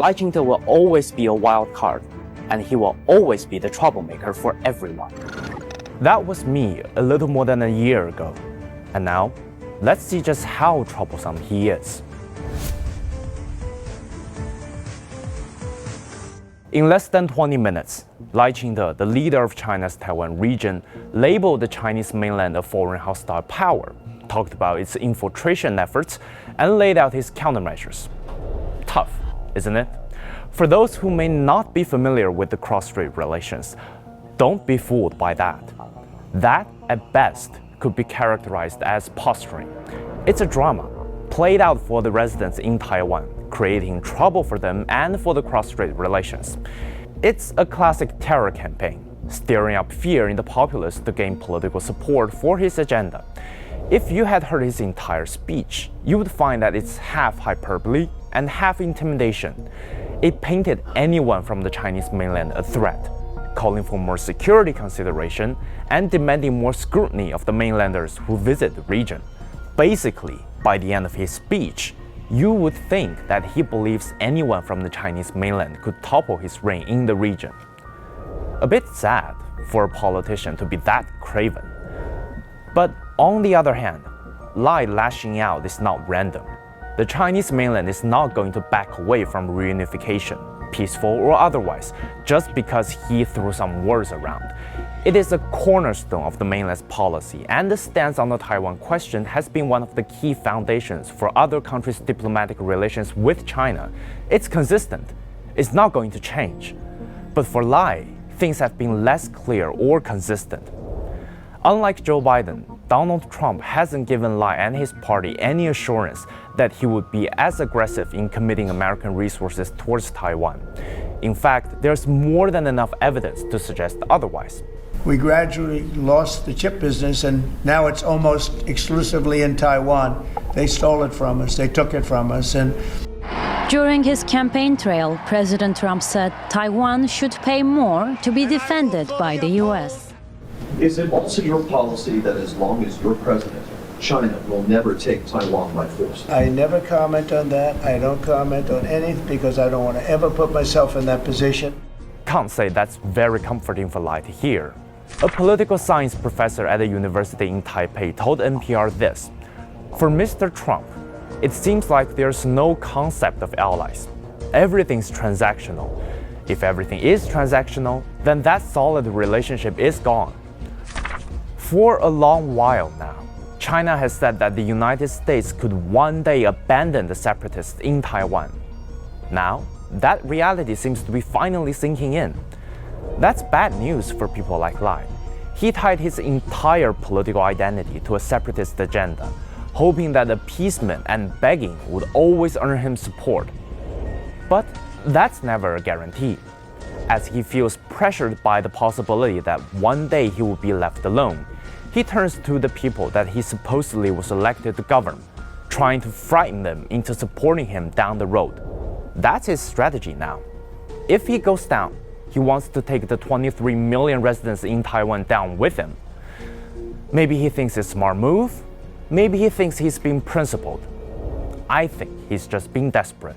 Lai Ching-te will always be a wild card, and he will always be the troublemaker for everyone. That was me a little more than a year ago. And now, let's see just how troublesome he is. In less than 20 minutes, Lai Ching-te, the leader of China's Taiwan region, labeled the Chinese mainland a foreign hostile power, talked about its infiltration efforts, and laid out his countermeasures. Tough, isn't it? For those who may not be familiar with the cross-strait relations, don't be fooled by that. That, at best, could be characterized as posturing. It's a drama, played out for the residents in Taiwan, creating trouble for them and for the cross-strait relations. It's a classic terror campaign, stirring up fear in the populace to gain political support for his agenda. If you had heard his entire speech, you would find that it's half hyperbole and half intimidation. It painted anyone from the Chinese mainland a threat, calling for more security consideration and demanding more scrutiny of the mainlanders who visit the region. Basically, by the end of his speech, you would think that he believes anyone from the Chinese mainland could topple his reign in the region. A bit sad for a politician to be that craven. But on the other hand, Lai lashing out is not random. The Chinese mainland is not going to back away from reunification, peaceful or otherwise, just because he threw some words around. It is a cornerstone of the mainland's policy, and the stance on the Taiwan question has been one of the key foundations for other countries' diplomatic relations with China. It's consistent. It's not going to change. But for Lai, things have been less clear or consistent. Unlike Joe Biden, Donald Trump hasn't given Lai and his party any assurance that he would be as aggressive in committing American resources towards Taiwan. In fact, there's more than enough evidence to suggest otherwise. We gradually lost the chip business, and now it's almost exclusively in Taiwan. They stole it from us, they took it from us. And during his campaign trail, President Trump said Taiwan should pay more to be defended by the U.S. Is it also your policy that as long as you're president, China will never take Taiwan by force? I never comment on that. I don't comment on anything because I don't want to ever put myself in that position. Can't say that's very comforting for Lai to hear. A political science professor at a university in Taipei told NPR this: for Mr. Trump, it seems like there's no concept of allies. Everything's transactional. If everything is transactional, then that solid relationship is gone. For a long while now, China has said that the United States could one day abandon the separatists in Taiwan. Now, that reality seems to be finally sinking in. That's bad news for people like Lai. He tied his entire political identity to a separatist agenda, hoping that appeasement and begging would always earn him support. But that's never a guarantee, as he feels pressured by the possibility that one day he will be left alone. He turns to the people that he supposedly was elected to govern, trying to frighten them into supporting him down the road. That's his strategy now. If he goes down, he wants to take the 23 million residents in Taiwan down with him. Maybe he thinks it's a smart move. Maybe he thinks he's being principled. I think he's just being desperate.